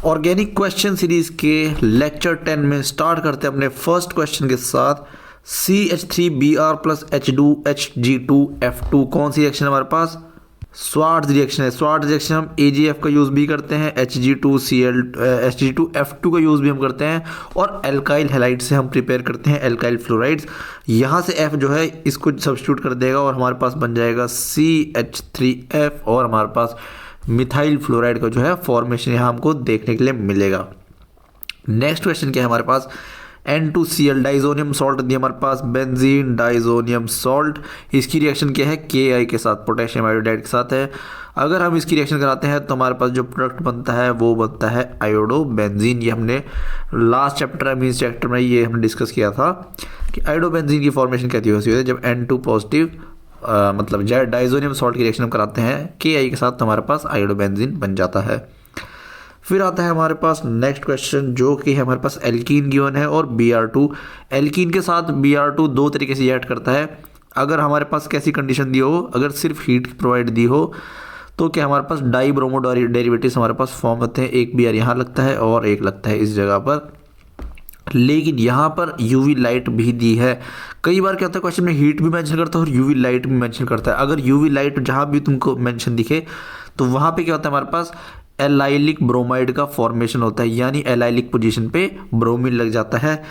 Organic question series के lecture 10 में start करते हैं अपने फर्स्ट क्वेश्चन के साथ। CH3Br प्लस H2HG2F2 कौन सी रिएक्शन है हमारे पास? स्वार्ट्ज रिएक्शन है। स्वार्ट्ज रिएक्शन हम AgF का यूज़ भी करते हैं, Hg2F2 का यूज़ भी हम करते हैं, और एल्काइल हैलाइड से हम प्रिपेयर करते हैं एल्काइल फ्लोराइड्स। यहाँ से F जो है इसको सब्स्टिट्यूट कर देगा और हमारे पास बन जाएगा CH3F, और हमारे पास मिथाइल फ्लोराइड का जो है फॉर्मेशन यहाँ हमको देखने के लिए मिलेगा। नेक्स्ट क्वेश्चन क्या है हमारे पास? N2Cl डाइजोनियम सॉल्ट दी हमारे पास, बेंजीन डाइजोनियम सॉल्ट। इसकी रिएक्शन क्या है? Ki के साथ, पोटेशियम आयोडाइड के साथ है। अगर हम इसकी रिएक्शन कराते हैं तो हमारे पास जो प्रोडक्ट बनता है वो बनता है आयोडो बेंजीन। ये हमने लास्ट चैप्टर मीन्स चैप्टर में ये हमने डिस्कस किया था कि आयोडो बेंजीन की फॉर्मेशन कहती है जब N2 पॉजिटिव मतलब डाइजोनियम सॉल्ट की रिएक्शन हम कराते हैं Ki के साथ तो हमारे पास आयोडो बेंजीन बन जाता है। फिर आता है हमारे पास नेक्स्ट क्वेश्चन जो कि है हमारे पास एल्कीन गिवन है और Br2। एल्कीन के साथ Br2 दो तरीके से रिएक्ट करता है। अगर हमारे पास कैसी कंडीशन दी हो, अगर सिर्फ हीट प्रोवाइड दी हो तो क्या हमारे पास डाई ब्रोमो डेरिवेटिव्स हमारे पास फॉर्म होते हैं। एक Br यहाँ लगता है और एक लगता है इस जगह पर, लेकिन यहाँ पर यूवी लाइट भी दी है। कई बार क्या होता है क्वेश्चन में हीट भी मेंशन करता है और यूवी लाइट भी मेंशन करता है। अगर यूवी लाइट जहाँ भी तुमको मेंशन दिखे तो वहाँ पे क्या होता है हमारे पास एलाइलिक ब्रोमाइड का फॉर्मेशन होता है, यानी एलाइलिक पोजीशन पे ब्रोमीन लग जाता है।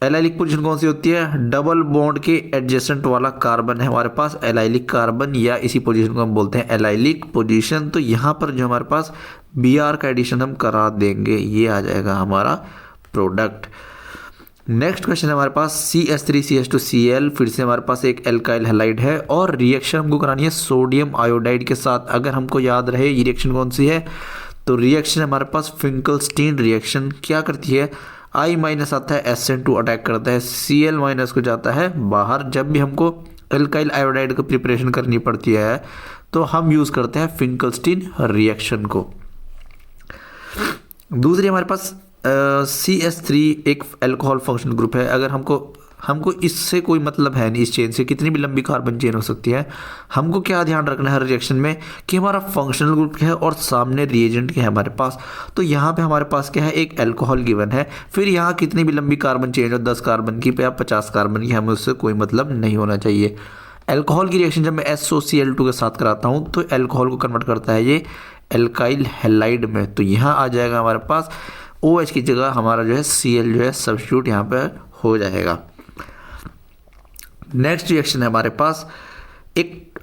एलाइलिक पोजीशन कौन सी होती है? डबल बॉन्ड के एडजेसेंट वाला कार्बन है हमारे पास एलाइलिक कार्बन, या इसी पोजीशन को हम बोलते हैं एलाइलिक पोजीशन। तो यहाँ पर जो हमारे पास Br का एडिशन हम करा देंगे, ये आ जाएगा हमारा प्रोडक्ट। नेक्स्ट क्वेश्चन है हमारे पास CH3CH2Cl, फिर से हमारे पास एक एल्काइल हैलाइड है और रिएक्शन हमको करानी है सोडियम आयोडाइड के साथ। अगर हमको याद रहे ये रिएक्शन कौन सी है, तो रिएक्शन हमारे पास फिंकलस्टीन रिएक्शन। क्या करती है? I- आता है, SN2 अटैक करता है, Cl- को जाता है बाहर। जब भी हमको एल्काइल आयोडाइड की प्रिपरेशन करनी पड़ती है तो हम यूज़ करते हैं फिंकलस्टीन रिएक्शन को। दूसरी हमारे पास CH3 एक अल्कोहल फंक्शनल ग्रुप है। अगर हमको इससे कोई मतलब है नहीं, इस चेन से कितनी भी लंबी कार्बन चेन हो सकती है। हमको क्या ध्यान रखना है हर रिएक्शन में कि हमारा फंक्शनल ग्रुप क्या है और सामने रिएजेंट क्या है हमारे पास। तो यहाँ पे हमारे पास क्या है? एक अल्कोहल गिवन है, फिर यहाँ कितनी भी लंबी कार्बन चेन हो, 10 कार्बन की या 50 कार्बन की, हमें उससे कोई मतलब नहीं होना चाहिए। अल्कोहल की रिएक्शन जब मैं SOCl2 के साथ कराता हूँ तो अल्कोहल को कन्वर्ट करता है ये एल्काइल हैलाइड में। तो यहाँ आ जाएगा हमारे पास OH की जगह हमारा जो है Cl जो है सब्स्टिट्यूट यहाँ पर हो जाएगा। नेक्स्ट रिएक्शन है हमारे पास एक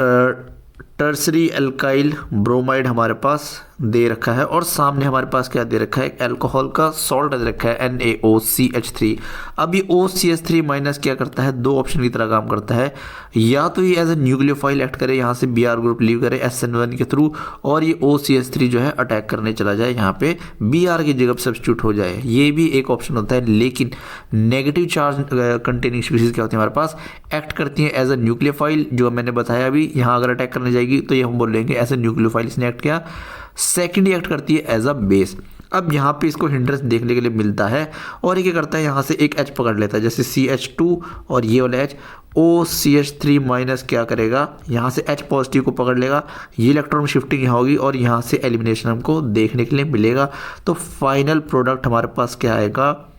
टर्सरी एल्काइल ब्रोमाइड हमारे पास दे रखा है और सामने हमारे पास क्या दे रखा है? एक अल्कोहल का सॉल्ट दे रखा है NaOCH3। अब ये OCH3 माइनस क्या करता है? दो ऑप्शन की तरह काम करता है, या तो ये एज ए न्यूक्लियोफाइल एक्ट करे, यहाँ से Br ग्रुप लीव करे SN1 के थ्रू, और ये OCH3 जो है अटैक करने चला जाए, यहाँ पे Br की जगह सब्स्टिट्यूट हो जाए। ये भी एक ऑप्शन होता है। लेकिन नेगेटिव चार्ज कंटेनिंग स्पीसीज क्या होती है हमारे पास? एक्ट करती है एज ए न्यूक्लियोफाइल, जो मैंने बताया अभी। यहाँ अगर अटैक करने जाएगी तो ये हम बोलेंगे एज ए न्यूक्लियोफाइल इसने एक्ट किया। सेकेंड एक्ट करती है एज अ बेस। अब यहाँ पे इसको हिंड्रेंस देखने के लिए मिलता है और ये क्या करता है? यहाँ से एक H पकड़ लेता है, जैसे CH2 और ये वाला H। OCH3 माइनस क्या करेगा? यहाँ से H पॉजिटिव को पकड़ लेगा, ये इलेक्ट्रॉन शिफ्टिंग यहाँ होगी और यहाँ से एलिमिनेशन हमको देखने के लिए मिलेगा। तो फाइनल प्रोडक्ट हमारे पास क्या आएगा?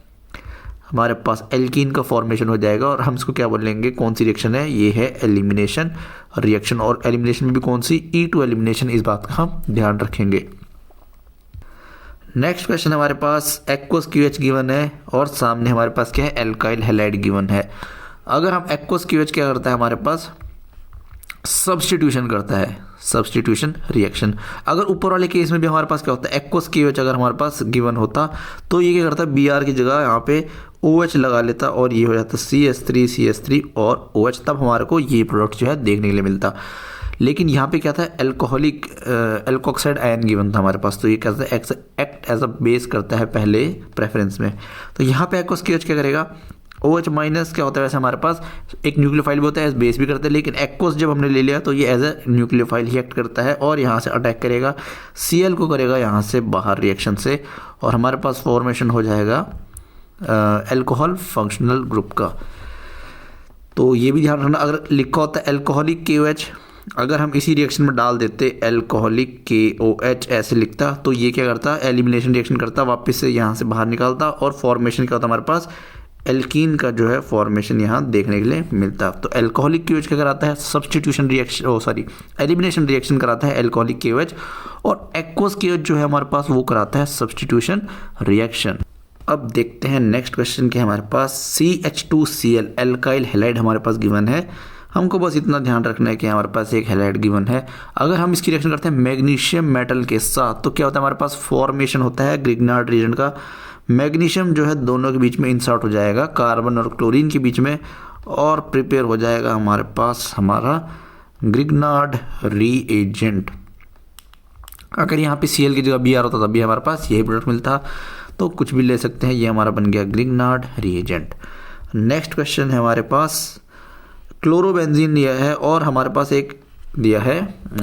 हमारे पास एल्कीन का फॉर्मेशन हो जाएगा और हम इसको क्या बोलेंगे? कौन सी रिएक्शन है? ये है एलिमिनेशन रिएक्शन। और एलिमिनेशन में भी कौन सी? E2 elimination. इस बात का हम ध्यान रखेंगे। नेक्स्ट क्वेश्चन हमारे पास एक्वस QH गिवन है और सामने हमारे पास क्या है? एल्काइल हैलाइड गिवन है। अगर हम एक्वस QH क्या करता है हमारे पास? सब्स्टिट्यूशन करता है, सब्स्टिट्यूशन रिएक्शन। अगर ऊपर वाले केस में भी हमारे पास क्या होता है? एक्वस KOH अगर हमारे पास गिवन होता तो ये क्या करता है? Br की जगह यहाँ पे OH लगा लेता और ये हो जाता CH3 और OH, तब हमारे को ये प्रोडक्ट जो है देखने के लिए मिलता। लेकिन यहाँ पे क्या था? अल्कोहलिक एल्कोक्साइड आयन गिवन था हमारे पास, तो ये कहता है एक्ट एज अ बेस करता है पहले प्रेफरेंस में। तो यहाँ पे एक्वस KOH क्या करेगा? OH माइनस क्या होता है? वैसे हमारे पास एक न्यूक्लियोफाइल भी होता है, एज बेस भी करता है, लेकिन एक्वस जब हमने ले लिया तो ये एज ए न्यूक्लियोफाइल ही एक्ट करता है और यहाँ से अटैक करेगा, Cl को करेगा यहाँ से बाहर रिएक्शन से, और हमारे पास फॉर्मेशन हो जाएगा अल्कोहल फंक्शनल ग्रुप का। तो ये भी ध्यान रखना, अगर लिखा होता है अल्कोहलिक KOH अगर हम इसी रिएक्शन में डाल देते एल्कोहलिक KOH ऐसे लिखता, तो ये क्या करता, एलिमिनेशन रिएक्शन करता, वापस से यहाँ से बाहर निकालता और फॉर्मेशन क्या होता हमारे पास, एल्कीन का जो है फॉर्मेशन यहाँ देखने के लिए मिलता। तो एल्कोहलिक KOH क्या कराता है, सब्सटीट्यूशन रिएक्शन, एलिमिनेशन रिएक्शन कराता है एल्कोहलिक KOH, और एक्वस KOH जो है हमारे पास वो कराता है सब्सटीट्यूशन रिएक्शन। अब देखते हैं नेक्स्ट क्वेश्चन के हमारे पास CH2Cl एल्काइल हैलाइड हमारे पास गिवन है। हमको बस इतना ध्यान रखना है कि हमारे पास एक हैलाइड गिवन है। अगर हम इसकी रिएक्शन करते हैं मैग्नीशियम मेटल के साथ तो क्या होता है, हमारे पास फॉर्मेशन होता है ग्रिग्नार्ड रीजेंट का। मैग्नीशियम जो है दोनों के बीच में इंसर्ट हो जाएगा कार्बन और क्लोरीन के बीच में, और प्रिपेयर हो जाएगा हमारे पास हमारा ग्रिग्नार्ड रीएजेंट। अगर यहाँ पे Cl की जगह Br होता तब भी हमारे पास यही प्रोडक्ट मिलता, तो कुछ भी ले सकते हैं। ये हमारा बन गया ग्रिग्नार्ड रीएजेंट। नेक्स्ट क्वेश्चन है हमारे पास क्लोरोबेंजीन दिया है और हमारे पास एक दिया है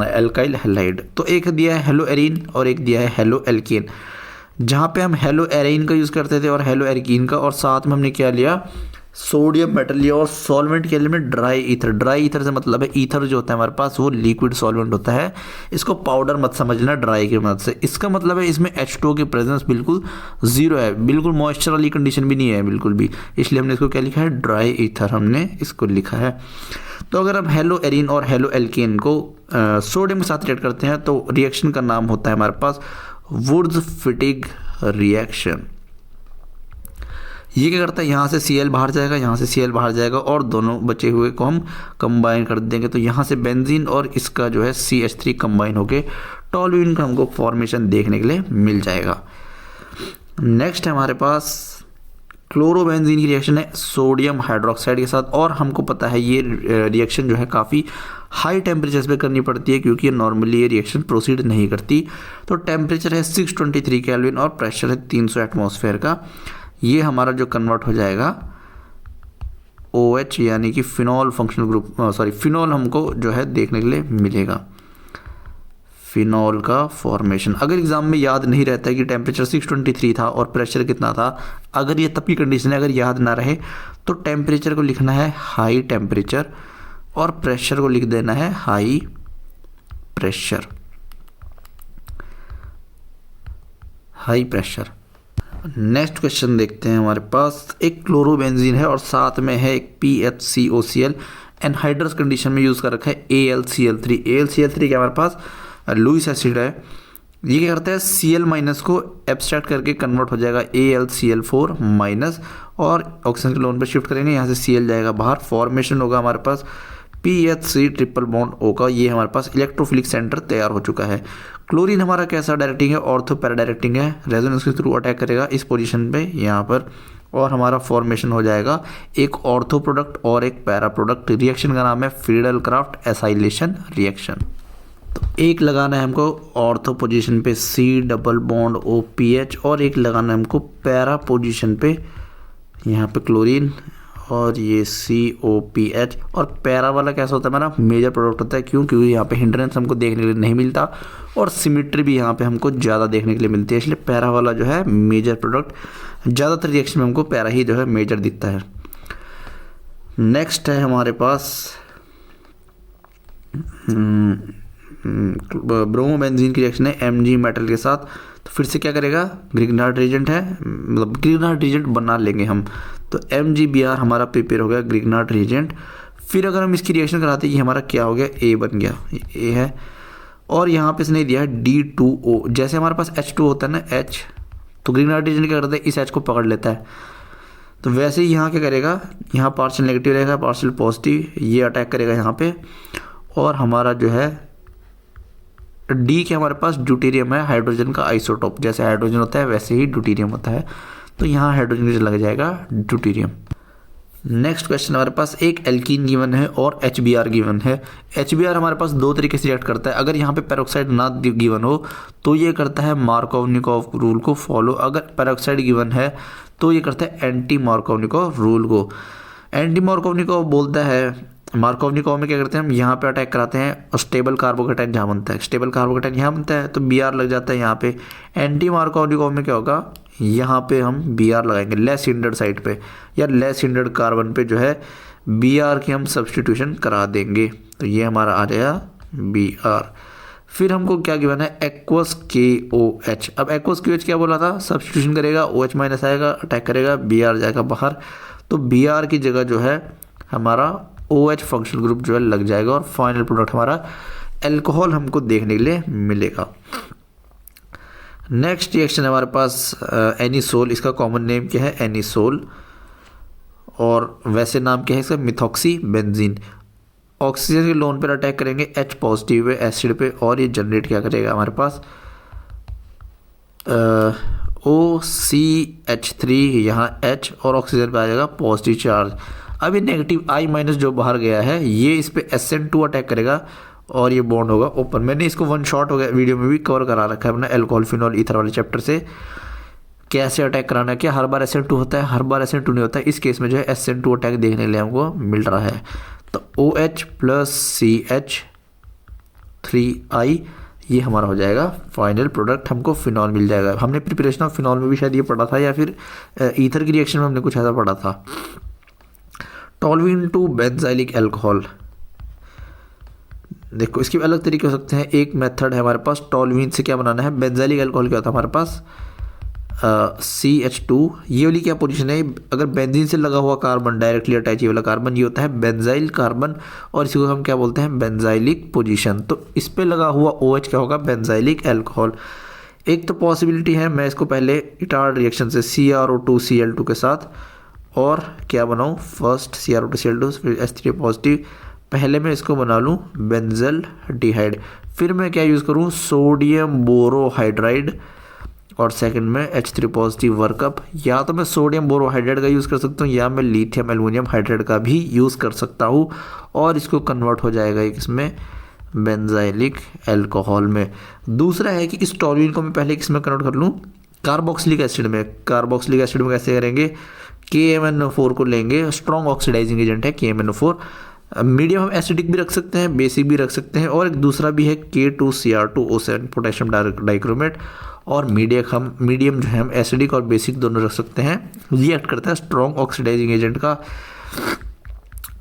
एल्काइल हैलाइड। तो एक दिया है हेलो एरीन और एक दिया है हेलो एल्केन। जहाँ पे हम हेलो एरीन का यूज़ करते थे और हेलो एल्कीन का, और साथ में हमने क्या लिया, सोडियम मेटल लिया, और सॉल्वेंट के लिए में ड्राई ईथर। ड्राई ईथर से मतलब है ईथर जो होता है हमारे पास वो लिक्विड सॉल्वेंट होता है, इसको पाउडर मत समझना ड्राई की मदद से। इसका मतलब है इसमें H2O की प्रेजेंस बिल्कुल जीरो है, बिल्कुल मॉइस्चर वाली कंडीशन भी नहीं है बिल्कुल भी, इसलिए हमने इसको क्या लिखा है, ड्राई ईथर हमने इसको लिखा है। तो अगर हम हेलो एरीन और हेलो एल्केन को सोडियम के साथ रिएक्ट करते हैं तो रिएक्शन का नाम होता है हमारे पास वुर्ट्ज-फिटिग रिएक्शन। ये क्या करता है, यहाँ से Cl बाहर जाएगा, यहाँ से Cl बाहर जाएगा, और दोनों बचे हुए को हम कंबाइन कर देंगे। तो यहाँ से बेंजीन और इसका जो है CH3 कंबाइन होके टॉल्यूइन का हमको फॉर्मेशन देखने के लिए मिल जाएगा। नेक्स्ट है हमारे पास क्लोरोबेंजीन की रिएक्शन है सोडियम हाइड्रोक्साइड के साथ, और हमको पता है ये रिएक्शन जो है काफ़ी हाई टेम्परेचर पे करनी पड़ती है क्योंकि नॉर्मली ये रिएक्शन प्रोसीड नहीं करती। तो टेम्परेचर है 623 केल्विन और प्रेशर है 300 एटमॉस्फेयर का। ये हमारा जो कन्वर्ट हो जाएगा OH यानी कि फिनॉल फंक्शनल ग्रुप, फिनॉल हमको जो है देखने के लिए मिलेगा, फिनॉल का फॉर्मेशन। अगर एग्जाम में याद नहीं रहता है कि टेम्परेचर 623 था और प्रेशर कितना था, अगर ये तब की कंडीशन है, अगर याद ना रहे तो टेम्परेचर को लिखना है हाई टेम्परेचर और प्रेशर को लिख देना है high pressure, high pressure. Next question देखते हैं। हमारे पास एक क्लोरोबेंजीन है और साथ में है एक PHCOCl एनहाइड्रस कंडीशन में यूज़ कर रखा है AlCl3। AlCl3 क्या हमारे पास लुईस एसिड है। ये क्या करता है, Cl माइनस को एब्स्ट्रैक्ट करके कन्वर्ट हो जाएगा AlCl4 माइनस, और ऑक्सीजन के लोन पर शिफ्ट करेंगे, यहाँ से Cl जाएगा बाहर, फॉर्मेशन होगा हमारे पास PHC ट्रिपल बॉन्ड O का। ये हमारे पास इलेक्ट्रोफिलिक सेंटर तैयार हो चुका है। क्लोरीन हमारा कैसा डायरेक्टिंग है, ऑर्थो पैरा डायरेक्टिंग है, रेजोनेंस के थ्रू अटैक करेगा इस पोजीशन पे यहाँ पर, और हमारा फॉर्मेशन हो जाएगा एक ऑर्थो प्रोडक्ट और एक पैरा प्रोडक्ट। रिएक्शन का नाम है फ्रीडल क्राफ्ट एसाइलेशन रिएक्शन। तो एक लगाना है हमको ऑर्थो पोजीशन पे C डबल बॉन्ड OPH, और एक लगाना है हमको पैरा पोजीशन पे यहाँ पे क्लोरीन और ये COPH। और पैरा वाला कैसा होता है हमारा मेजर प्रोडक्ट होता है, क्यों, क्योंकि यहाँ पे हिंड्रेंस हमको देखने के लिए नहीं मिलता और सिमिट्री भी यहाँ पे हमको ज़्यादा देखने के लिए मिलती है, इसलिए पैरा वाला जो है मेजर प्रोडक्ट, ज़्यादातर रिएक्शन में हमको पैरा ही जो है मेजर दिखता है। नेक्स्ट है हमारे पास ब्रोमोबेंजीन की रिएक्शन है Mg मेटल के साथ। तो फिर से क्या करेगा, ग्रिग्नार्ड रीजेंट है, मतलब ग्रिग्नार्ड रीजेंट बना लेंगे हम, तो MgBr हमारा प्रिपेयर हो गया ग्रिग्नार्ड रीजेंट। फिर अगर हम इसकी रिएक्शन कराते हैं, ये हमारा क्या हो गया, A बन गया, A है, और यहाँ पे इसने दिया है D2O। जैसे हमारे पास H2 होता है ना, H, तो ग्रिग्नार्ड रीजेंट क्या करता है, इस H को पकड़ लेता है, तो वैसे ही यहाँ क्या करेगा, यहाँ पार्शियल नेगेटिव रहेगा, पार्शियल पॉजिटिव, ये अटैक करेगा यहाँ पे, और हमारा जो है D के हमारे पास ड्यूटेरियम है, हाइड्रोजन का आइसोटोप, जैसे हाइड्रोजन होता है वैसे ही ड्यूटेरियम होता है, तो यहाँ हाइड्रोजन लग जाएगा ड्यूटेरियम। नेक्स्ट क्वेश्चन हमारे पास एक एल्कीन गिवन है और HBr गिवन है। HBr हमारे पास दो तरीके से रिएक्ट करता है। अगर यहाँ पे पेरोक्साइड ना गिवन हो तो ये करता है मार्कोवनिकोव रूल को फॉलो, अगर पेरोक्साइड गिवन है तो ये करता है एंटी मार्कोवनिकोव रूल को। एंटी मार्कोवनिकोव बोलता है, मार्कोवनिकोव में क्या करते हैं हम, यहाँ पे अटैक कराते हैं और स्टेबल कार्बोकेटाइन जहाँ बनता है, स्टेबल कार्बोकेटाइन यहाँ बनता है तो Br लग जाता है यहाँ पे। एंटी मार्कोवनिकोव में क्या होगा, यहाँ पे हम Br लगाएंगे लेस हिंडर्ड साइड पे या लेस हिंडर्ड कार्बन पे जो है Br की हम सब्सटीट्यूशन करा देंगे, तो ये हमारा आ जाएगा Br। फिर हमको क्या गिवन है, एक्वस KOH। अब एक्वस KOH क्या बोला था, सब्स्टिट्यूशन करेगा, OH माइनस आएगा, अटैक करेगा, Br जाएगा बाहर, तो Br की जगह जो है हमारा OH फंक्शनल ग्रुप जो है लग जाएगा और फाइनल प्रोडक्ट हमारा एल्कोहल हमको देखने के लिए मिलेगा। नेक्स्ट रिएक्शन है हमारे पास एनिसोल। इसका कॉमन नेम क्या है, एनिसोल, और वैसे नाम क्या है इसका, मिथॉक्सी बेंजीन। ऑक्सीजन के लोन पर अटैक करेंगे H पॉजिटिव है एसिड पे, और ये जनरेट क्या करेगा हमारे पास OCH3, यहाँ H, और ऑक्सीजन पे आ जाएगा पॉजिटिव चार्ज। अब ये नेगेटिव I माइनस जो बाहर गया है ये इस पे SN2 अटैक करेगा और ये बॉन्ड होगा ओपन। मैंने इसको वन शॉट हो गया वीडियो में भी कवर करा रखा है अपना अल्कोहल फिनॉल ईथर वाले चैप्टर से, कैसे अटैक कराना है। क्या हर बार SN2 होता है, हर बार SN2 नहीं होता है। इस केस में जो है SN2 अटैक देखने के लिए हमको मिल रहा है। तो OH प्लस CH3I ये हमारा हो जाएगा फाइनल प्रोडक्ट, हमको फिनॉल मिल जाएगा। हमने प्रिपरेशन ऑफ फिनॉल में भी शायद ये पढ़ा था, या फिर ईथर की रिएक्शन में हमने कुछ ऐसा पढ़ा था। टॉल्यूइन टू बेंजाइलिक अल्कोहल, देखो इसके अलग तरीके हो सकते हैं। एक मेथड है हमारे पास, टॉल्यूइन से क्या बनाना है, बेंजाइलिक अल्कोहल क्या होता है हमारे पास CH2। ये वाली क्या पोजीशन है, अगर बेंजीन से लगा हुआ कार्बन डायरेक्टली अटैच, ये वाला कार्बन ये होता है बेंजाइल कार्बन, और इसी को हम क्या बोलते हैं, बेंजाइलिक पोजीशन। तो इस पे लगा हुआ OH क्या होगा, बेंजाइलिक अल्कोहल। एक तो पॉसिबिलिटी है मैं इसको पहले इटार्ड रिएक्शन से CrO2Cl2 के साथ और क्या बनाऊँ, फर्स्ट CrO2Cl2 फिर H3 पॉजिटिव, पहले मैं इसको बना लूँ बेंजल डिहाइड, फिर मैं क्या यूज़ करूँ, सोडियम बोरोहाइड्राइड, और सेकंड में H3 पॉजिटिव वर्कअप। या तो मैं सोडियम बोरोहाइड्राइड का यूज़ कर सकता हूँ या मैं लिथियम एल्युमिनियम हाइड्राइड का भी यूज़ कर सकता हूँ, और इसको कन्वर्ट हो जाएगा एक इसमें बेंजाइलिक अल्कोहल में। दूसरा है कि इस टॉल्यूइन को मैं पहले किस में कन्वर्ट कर लूँ, कार्बोक्सिलिक एसिड में। कार्बोक्सिलिक एसिड में कैसे करेंगे, KMnO4 को लेंगे, स्ट्रॉन्ग ऑक्सीडाइजिंग एजेंट है KMnO4। मीडियम हम एसिडिक भी रख सकते हैं, बेसिक भी रख सकते हैं, और एक दूसरा भी है K2Cr2O7 पोटेशियम डाइक्रोमेट। और मीडियम जो है हम एसिडिक और बेसिक दोनों रख सकते हैं। रिएक्ट करता है स्ट्रॉन्ग ऑक्सीडाइजिंग एजेंट का,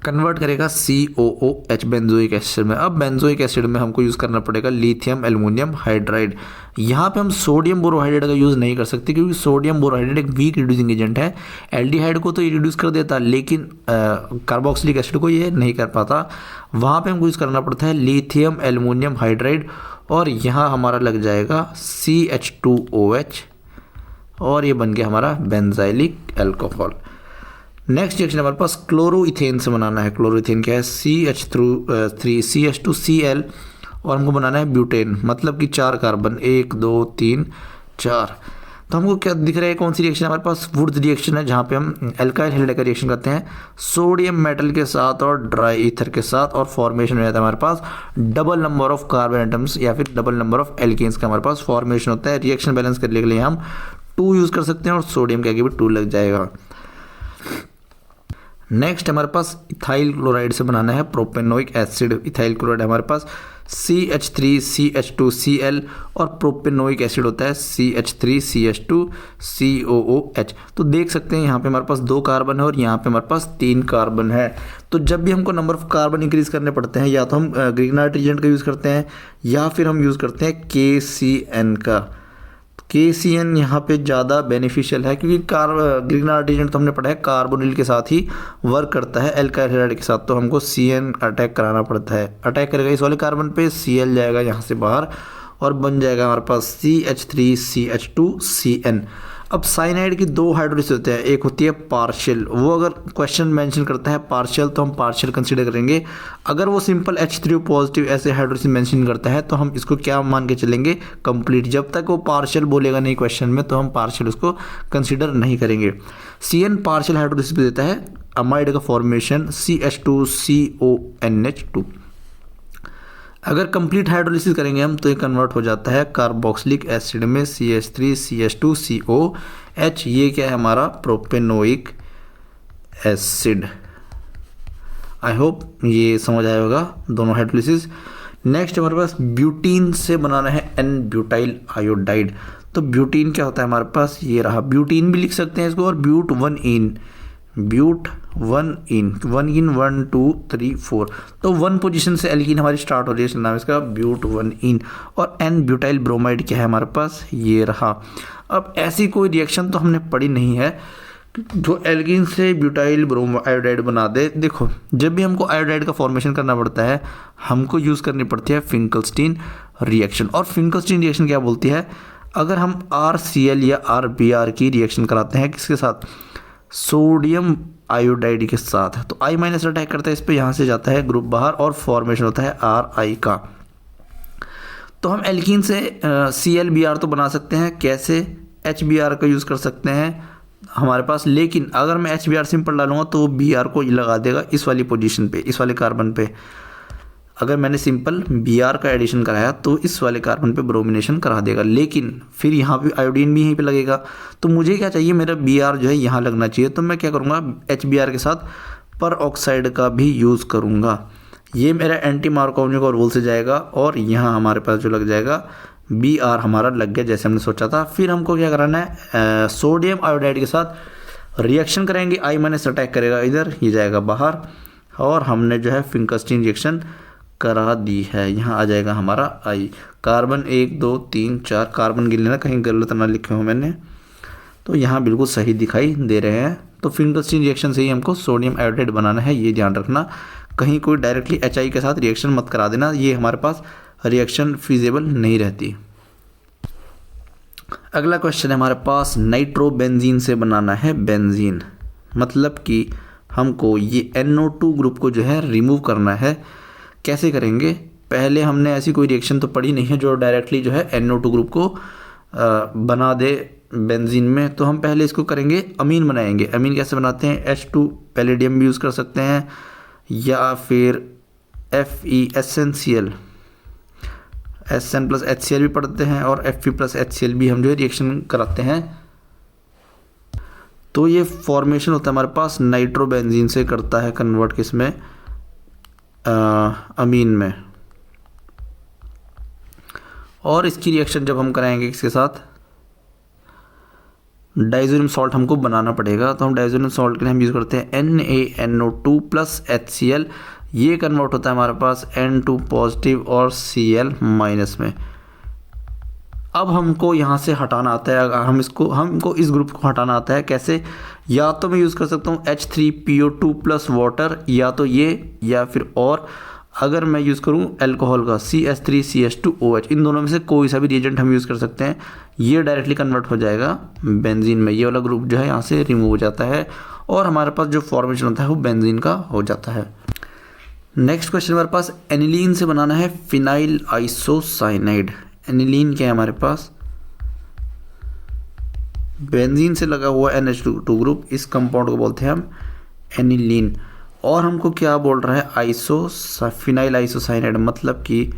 कन्वर्ट करेगा COOH बेंजोइक एसिड में। अब बेंजोइक एसिड में हमको यूज़ करना पड़ेगा लिथियम एल्युमिनियम हाइड्राइड। यहाँ पे हम सोडियम बोरोहाइड्राइड का यूज़ नहीं कर सकते, क्योंकि सोडियम बोरोहाइड्राइड एक वीक रिड्यूसिंग एजेंट है। एल्डिहाइड को तो ये रिड्यूस कर देता, लेकिन कार्बोक्सिलिक एसिड को ये नहीं कर पाता। वहाँ पे हमको यूज़ करना पड़ता है लिथियम एल्युमिनियम हाइड्राइड, और यहाँ हमारा लग जाएगा CH2OH, और ये बन गया हमारा बेंजाइलिक अल्कोहल। नेक्स्ट रिएक्शन हमारे पास क्लोरोइथेन से बनाना है। क्लोरोइथेन क्या है, CH3CH2Cl, और हमको बनाना है ब्यूटेन, मतलब कि 4 कार्बन, 1 2 3 4। तो हमको क्या दिख रहा है, कौन सी रिएक्शन हमारे पास, वुड्स रिएक्शन है, जहाँ पे हम एल्काइल हैलाइड का रिएक्शन करते हैं सोडियम मेटल के साथ और ड्राई ईथर के साथ, और फॉर्मेशन हो जाता है हमारे पास double number of carbon atoms या फिर डबल नंबर ऑफ एल्केन्स का हमारे पास फॉर्मेशन होता है। रिएक्शन बैलेंस करने के लिए हम 2 यूज़ कर सकते हैं, और सोडियम के आगे भी 2 लग जाएगा। नेक्स्ट हमारे पास इथाइल क्लोराइड से बनाना है प्रोपेनोइक एसिड। इथाइल क्लोराइड हमारे पास CH3CH2Cl, और प्रोपेनोइक एसिड होता है CH3CH2COOH। तो देख सकते हैं यहाँ पे हमारे पास 2 कार्बन है और यहाँ पे हमारे पास 3 कार्बन है। तो जब भी हमको नंबर ऑफ कार्बन इंक्रीज करने पड़ते हैं, या तो हम ग्रिग्नार्ड एजेंट का यूज़ करते हैं, या फिर हम यूज़ करते हैं KCN का। KCN यहाँ पे ज़्यादा बेनिफिशियल है, क्योंकि ग्रिग्नार्ड एजेंट तो हमने पढ़ा है कार्बोनिल के साथ ही वर्क करता है एल्काइल हैलाइड के साथ, तो हमको CN अटैक कराना पड़ता है। अटैक करेगा इस वाले कार्बन पे, Cl जाएगा यहाँ से बाहर और बन जाएगा हमारे पास CH3CH2CN। अब साइनाइड की 2 हाइड्रोलिसिस होते हैं, एक होती है पार्शियल। वो अगर क्वेश्चन मेंशन करता है पार्शियल तो हम पार्शियल कंसीडर करेंगे। अगर वो सिंपल H3O पॉजिटिव ऐसे हाइड्रोलिसिस मेंशन करता है तो हम इसको क्या मान के चलेंगे, कंप्लीट। जब तक वो पार्शियल बोलेगा नहीं क्वेश्चन में तो हम पार्शियल उसको कंसीडर नहीं करेंगे। CN पार्शियल हाइड्रोलिसिस भी देता है अमाइड का फॉर्मेशन CH2CONH2। अगर कंप्लीट हाइड्रोलिसिस करेंगे हम तो ये कन्वर्ट हो जाता है कार्बोक्सिलिक एसिड में CH3CH2COH। ये क्या है हमारा प्रोपेनोइक एसिड। आई होप ये समझ आया होगा दोनों हाइड्रोलिसिस। नेक्स्ट हमारे पास ब्यूटीन से बनाना है N ब्यूटाइल आयोडाइड। तो ब्यूटीन क्या होता है हमारे पास, ये रहा। ब्यूटीन भी लिख सकते हैं इसको, और ब्यूट 1 इन ब्यूट 1 इन 1 2 3 4। तो 1 पोजीशन से एल्कीन हमारी स्टार्ट हो रही है, इसका नाम इसका ब्यूट 1 इन। और एन ब्यूटाइल ब्रोमाइड क्या है हमारे पास, ये रहा। अब ऐसी कोई रिएक्शन तो हमने पढ़ी नहीं है जो एल्कीन से ब्यूटाइल ब्रोम आयोडाइड बना दे। देखो, जब भी हमको आयोडाइड का फॉर्मेशन करना पड़ता है हमको यूज़ करनी पड़ती है फिंकलस्टीन रिएक्शन। और फिंकलस्टीन रिएक्शन क्या बोलती है, अगर हम RCl या RBr की रिएक्शन कराते हैं किसके साथ, सोडियम आयोडाइड के साथ, तो I- अटैक करता है इस पर, यहाँ से जाता है ग्रुप बाहर और फॉर्मेशन होता है RI का। तो हम एल्कीन से ClBr तो बना सकते हैं, कैसे, HBr का यूज़ कर सकते हैं हमारे पास। लेकिन अगर मैं HBr सिंपल डालूंगा तो वो Br को लगा देगा इस वाली पोजीशन पे, इस वाले कार्बन पे। अगर मैंने सिंपल Br का एडिशन कराया तो इस वाले कार्बन पे ब्रोमिनेशन करा देगा, लेकिन फिर यहाँ पे आयोडीन भी यहीं पे लगेगा। तो मुझे क्या चाहिए, मेरा Br जो है यहाँ लगना चाहिए। तो मैं क्या करूँगा, HBr के साथ पर ऑक्साइड का भी यूज़ करूँगा। ये मेरा एंटी मार्कोवनी का रूल से जाएगा और यहाँ हमारे पास जो लग जाएगा Br हमारा लग गया जैसे हमने सोचा था। फिर हमको क्या कराना है, सोडियम आयोडाइड के साथ रिएक्शन करेंगे, I- अटैक करेगा इधर, ये जाएगा बाहर और हमने जो है फिंकलस्टीन रिएक्शन करा दी है। यहाँ आ जाएगा हमारा I। कार्बन 1 2 3 4 कार्बन गिन लेना, कहीं गलत ना लिखे हो मैंने, तो यहाँ बिल्कुल सही दिखाई दे रहे हैं। तो फिंकलस्टीन रिएक्शन से ही हमको सोडियम आयोडाइड बनाना है, ये ध्यान रखना। कहीं कोई डायरेक्टली HI के साथ रिएक्शन मत करा देना, ये हमारे पास रिएक्शन फिजिबल नहीं रहती। अगला क्वेश्चन है हमारे पास, नाइट्रोबेंजीन से बनाना है बेंजीन, मतलब कि हमको ये NO2 ग्रुप को जो है रिमूव करना है। कैसे करेंगे, पहले हमने ऐसी कोई रिएक्शन तो पढ़ी नहीं है जो डायरेक्टली जो है NO2 ग्रुप को बना दे बेंजीन में। तो हम पहले इसको करेंगे, अमीन बनाएंगे। अमीन कैसे बनाते हैं, H2 पैलेडियम भी यूज़ कर सकते हैं या फिर FeSnCl, SN प्लस HCl भी पढ़ते हैं और Fe प्लस HCl भी हम जो है रिएक्शन कराते हैं। तो ये फॉर्मेशन होता है हमारे पास नाइट्रोबेंजीन से, करता है कन्वर्ट किसमें, अमीन में। और इसकी रिएक्शन जब हम कराएंगे इसके साथ, डाइजोनियम सॉल्ट हमको बनाना पड़ेगा। तो हम डाइजोनियम सॉल्ट के लिए हम यूज़ करते हैं NaNO2 प्लस HCl, ये कन्वर्ट होता है हमारे पास N2 पॉजिटिव और Cl माइनस में। अब हमको यहाँ से हटाना आता है, हमको इस ग्रुप को हटाना आता है। कैसे, या तो मैं यूज़ कर सकता हूँ H3PO2 प्लस वाटर, या तो ये, या फिर और अगर मैं यूज़ करूँ अल्कोहल का CH3CH2OH, इन दोनों में से कोई सा भी रिएजेंट हम यूज़ कर सकते हैं। ये डायरेक्टली कन्वर्ट हो जाएगा बेंजीन में, ये वाला ग्रुप जो है यहाँ से रिमूव हो जाता है और हमारे पास जो फॉर्मेशन होता है वो बेंजीन का हो जाता है। नेक्स्ट क्वेश्चन हमारे पास, एनिलीन से बनाना है फिनाइल आइसोसाइनाइड। एनिलीन क्या है हमारे पास, बेंजीन से लगा हुआ NH2 ग्रुप, इस कंपाउंड को बोलते हैं हम एनिलीन। और हमको क्या बोल रहा है, फिनाइल आइसोसाइनाइड, मतलब कि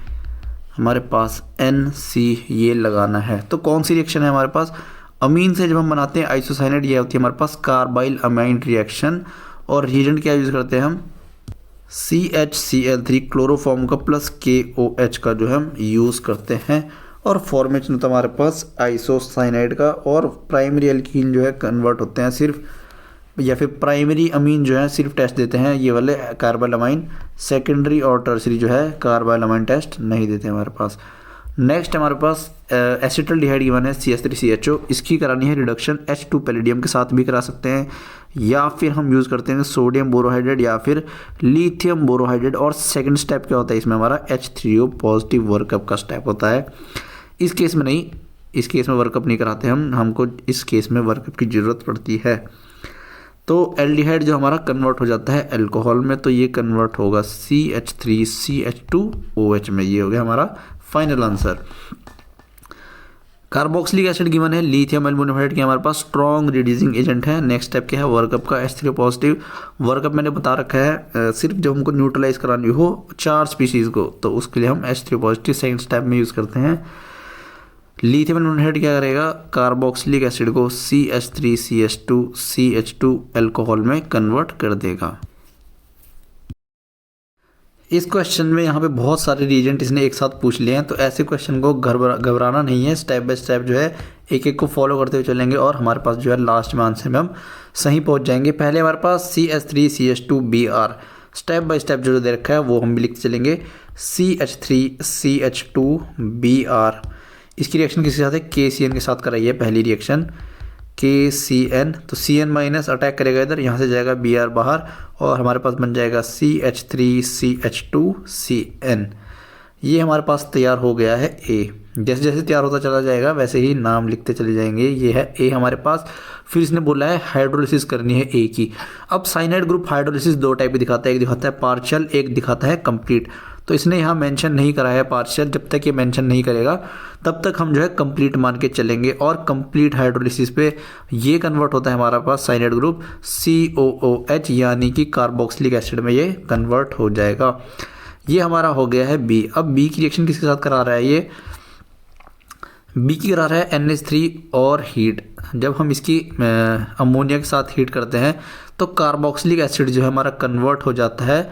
हमारे पास NC ये लगाना है। तो कौन सी रिएक्शन है हमारे पास, अमीन से जब हम बनाते हैं आइसोसाइनाइड, ये होती है हमारे पास कार्बाइल अमाइन रिएक्शन। और रिएजेंट क्या यूज़ करते हैं हम, CHCl3 क्लोरोफॉर्म का प्लस KOH का जो हम यूज़ करते हैं। और फॉर्मेशन होता है हमारे पास आइसोसाइनाइड का। और प्राइमरी एल्कीन जो है कन्वर्ट होते हैं सिर्फ, या फिर प्राइमरी अमीन जो है सिर्फ टेस्ट देते हैं ये वाले कार्बाइल अमाइन, सेकेंडरी और टर्सरी जो है कार्बाइल अमाइन टेस्ट नहीं देते हमारे पास। नेक्स्ट हमारे पास एसिटल्डिहाइड गिवन है CH3CHO, इसकी करानी है रिडक्शन H2 पैलेडियम के साथ भी करा सकते हैं, या फिर हम यूज़ करते हैं सोडियम बोरोहाइड्रेट या फिर लिथियम बोरोहाइड्रेट। और सेकंड स्टेप क्या होता है इसमें, हमारा H3O पॉजिटिव वर्कअप का स्टेप होता है। इस केस में नहीं, इस केस में वर्कअप नहीं कराते हमको इस केस में वर्कअप की ज़रूरत पड़ती है। तो एल्डिहाइड जो हमारा कन्वर्ट हो जाता है अल्कोहल में, तो ये कन्वर्ट होगा CH3CH2OH में, ये हो गया हमारा final answer. Carboxylic acid given है लिथियम एल्युमिनियम हाइड्रेट की, हमारे पास स्ट्रॉन्ग रिड्यूसिंग एजेंट है। नेक्स्ट स्टेप क्या है, वर्कअप का H3O पॉजिटिव। वर्कअप मैंने बता रखा है सिर्फ जब हमको न्यूट्रलाइज करानी हो 4 स्पीशीज़ को, तो उसके लिए हम H3O पॉजिटिव सेकंड स्टेप में यूज़ करते हैं। लिथियम एल्युमिनियम हाइड्रेट क्या करेगा, कार्बोक्सिलिक एसिड को CH3CH2CH2 अल्कोहल में कन्वर्ट कर देगा। इस क्वेश्चन में यहाँ पे बहुत सारे रीजेंट इसने एक साथ पूछ लिए हैं, तो ऐसे क्वेश्चन को घबराना नहीं है। स्टेप बाय स्टेप जो है एक एक को फॉलो करते हुए चलेंगे और हमारे पास जो है लास्ट में आंसर में हम सही पहुँच जाएंगे। पहले हमारे पास CH3CH2Br, स्टेप बाय स्टेप जो दे रखा है वो हम भी लिखते चलेंगे। CH3CH2Br, इसकी रिएक्शन किसके साथ है? KCN के साथ कराइए पहली रिएक्शन, KCN। तो CN माइनस अटैक करेगा इधर, यहाँ से जाएगा Br बाहर और हमारे पास बन जाएगा CH3CH2CN। ये हमारे पास तैयार हो गया है A। जैसे जैसे तैयार होता चला जाएगा वैसे ही नाम लिखते चले जाएंगे। ये है A हमारे पास। फिर इसने बोला है हाइड्रोलिसिस करनी है A की। अब साइनाइड ग्रुप हाइड्रोलिसिस दो टाइप की दिखाता है, एक दिखाता है पार्शियल, एक दिखाता है कंप्लीट। तो इसने यहाँ मेंशन नहीं करा है पार्शियल, जब तक ये मेंशन नहीं करेगा तब तक हम जो है कंप्लीट मान के चलेंगे। और कंप्लीट हाइड्रोलिसिस पे ये कन्वर्ट होता है हमारा पास साइनाइड ग्रुप COOH, यानी कि कार्बोक्सिलिक एसिड में ये कन्वर्ट हो जाएगा। ये हमारा हो गया है B। अब B की रिएक्शन किसके साथ करा रहा है? ये B की करा रहा है NH3 और हीट। जब हम इसकी अमोनिया के साथ हीट करते हैं तो कार्बोक्सिलिक एसिड जो है हमारा कन्वर्ट हो जाता है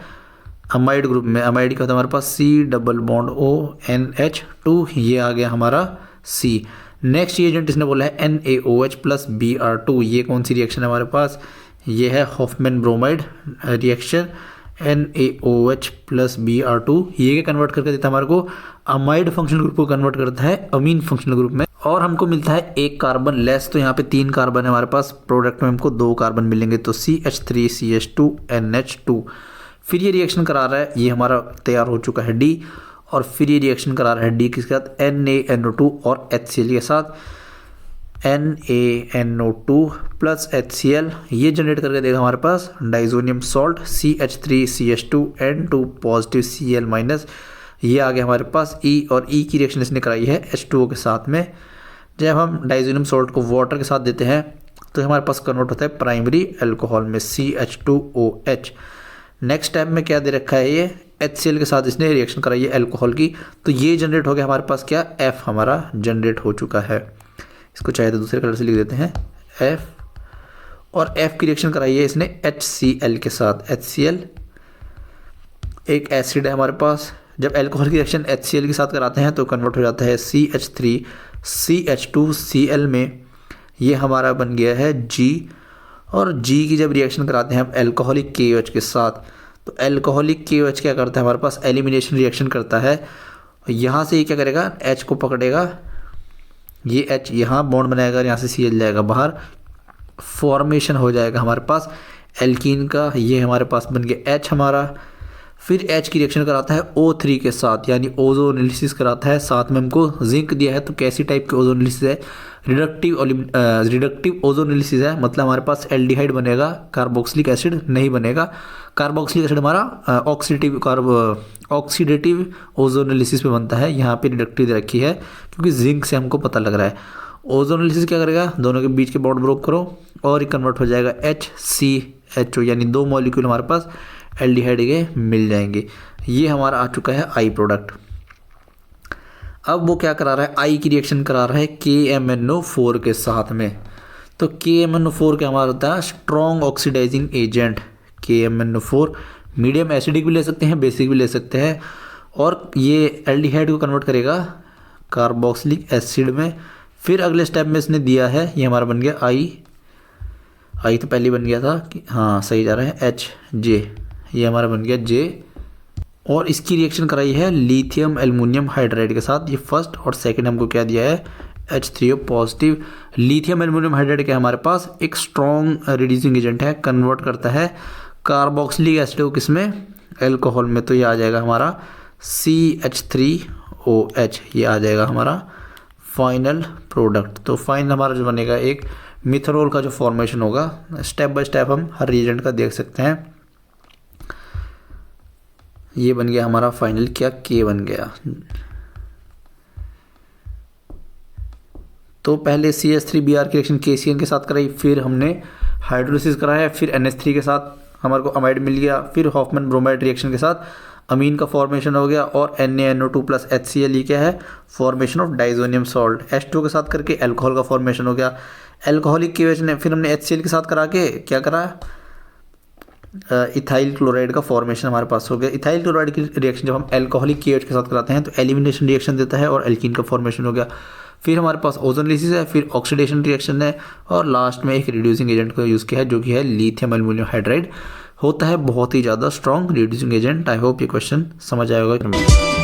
अमाइड ग्रुप में। अमाइड का होता है हमारे पास C+ONH2, ये आ गया हमारा C। नेक्स्ट एजेंट इसने बोला है NaOH प्लस Br2। ये कौन सी रिएक्शन है हमारे पास? ये है Hoffmann bromide reaction. NaOH plus Br2 ये क्या कन्वर्ट करके देता है हमारे को? अमाइड फंक्शनल ग्रुप को कन्वर्ट करता है अमीन फंक्शनल ग्रुप में, और हमको मिलता है एक कार्बन लेस। तो यहाँ पे 3 कार्बन है हमारे पास, प्रोडक्ट में हमको 2 कार्बन मिलेंगे, तो CH3CH2NH2। फिर ये रिएक्शन करा रहा है, ये हमारा तैयार हो चुका है D। और फिर ये रिएक्शन करा रहा है D किसके साथ? NaNO2 और HCl के साथ। NaNO2 प्लस HCl ये जनरेट करके देगा हमारे पास diazonium salt CH3CH2N2 positive Cl minus. ये आ गया हमारे पास E, और E की रिएक्शन इसने कराई है H2O के साथ में। जब हम डाइजोनियम सॉल्ट को वाटर के साथ देते हैं तो हमारे पास कन्वर्ट होता है प्राइमरी अल्कोहल में CH2OH। नेक्स्ट स्टेप में क्या दे रखा है? ये HCl के साथ इसने रिएक्शन कराई है अल्कोहल की, तो ये जनरेट हो गया हमारे पास क्या? F हमारा जनरेट हो चुका है। इसको चाहे तो दूसरे कलर से लिख देते हैं F। और F की रिएक्शन कराई है इसने HCl के साथ। HCl एक एसिड है हमारे पास। जब अल्कोहल की रिएक्शन HCl के साथ कराते हैं तो कन्वर्ट हो जाता है CH3CH2Cl में। ये हमारा बन गया है G। और G की जब रिएक्शन कराते हैं हम अल्कोहलिक KOH के साथ, तो अल्कोहलिक KOH क्या करता है हमारे पास? एलिमिनेशन रिएक्शन करता है। यहाँ से ये क्या करेगा? H को पकड़ेगा, ये H यहाँ बॉन्ड बनाएगा, यहाँ से Cl जाएगा बाहर, फॉर्मेशन हो जाएगा हमारे पास एल्कीन का। ये हमारे पास बन गया H हमारा। फिर H की रिएक्शन कराता है O3 के साथ, यानी ओजोनोलिसिस कराता है। साथ में हमको जिंक दिया है, तो कैसी टाइप की ओजोनोलिसिस है? रिडक्टिव ओजोनोलिसिस है, मतलब हमारे पास एल्डिहाइड बनेगा, कार्बोक्सिलिक एसिड नहीं बनेगा। कार्बोक्सिलिक एसिड हमारा ऑक्सीडेटिव ओजोनोलिसिस पे बनता है। यहाँ पे रिडक्टिव दे रखी है क्योंकि जिंक से हमको पता लग रहा है। ओजोनोलिसिस क्या करेगा? दोनों के बीच के बॉन्ड ब्रोक करो और ये कन्वर्ट हो जाएगा HCHO, यानी 2 मॉलिक्यूल हमारे पास एल्डिहाइड के मिल जाएंगे। ये हमारा आ चुका है I प्रोडक्ट। अब वो क्या करा रहा है? I की रिएक्शन करा रहा है KMNO4 के साथ में। तो KMNO4 क्या हमारा होता है? Strong oxidizing agent. KMNO4 medium acidic भी ले सकते हैं, बेसिक भी ले सकते हैं, और ये एल्डिहाइड को कन्वर्ट करेगा कार्बोक्सिलिक एसिड में। फिर अगले स्टेप में इसने दिया है, ये हमारा बन गया I तो पहले बन गया था कि हाँ सही जा रहा है HJ, ये हमारा बन गया J। और इसकी रिएक्शन कराई है लिथियम एल्युमिनियम हाइड्राइड के साथ। ये फर्स्ट और सेकंड हमको क्या दिया है? H3O positive. Lithium aluminium hydride क्या है हमारे पास? एक स्ट्रॉन्ग रिड्यूसिंग एजेंट है, कन्वर्ट करता है कार्बोक्सिलिक एसिड को किसमें? अल्कोहल में। तो ये आ जाएगा हमारा CH3OH, ये आ जाएगा हमारा फाइनल प्रोडक्ट। तो फाइनल हमारा जो बनेगा एक मिथनॉल का जो फॉर्मेशन होगा। स्टेप बाय स्टेप हम हर रिएजेंट का देख सकते हैं। ये बन गया हमारा फाइनल क्या? K बन गया। तो पहले CH3Br की रिएक्शन KCN के साथ कराई, फिर हमने हाइड्रोलिसिस कराया, फिर NH3 के साथ हमारे को अमाइड मिल गया, फिर हॉफमैन ब्रोमाइड रिएक्शन के साथ अमीन का फॉर्मेशन हो गया, और NaNO2 प्लस HCl ये क्या है? Formation of diazonium salt. H2O के साथ करके अल्कोहल का फॉर्मेशन हो गया। अल्कोहलिक KOH ने फिर हमने HCl के साथ करा के क्या करा? इथाइल क्लोराइड का फॉर्मेशन हमारे पास हो गया। इथाइल क्लोराइड की रिएक्शन जब हम अल्कोहलिक KH के साथ कराते हैं तो एलिमिनेशन रिएक्शन देता है और एल्कीन का फॉर्मेशन हो गया। फिर हमारे पास ओजोन लिसिस है, फिर ऑक्सीडेशन रिएक्शन है और लास्ट में एक रिड्यूसिंग एजेंट का यूज़ किया है जो कि है लिथियम एल्यूमिनियम हाइड्राइड। होता है बहुत ही ज़्यादा strong reducing agent. I hope ये क्वेश्चन समझ आएगा।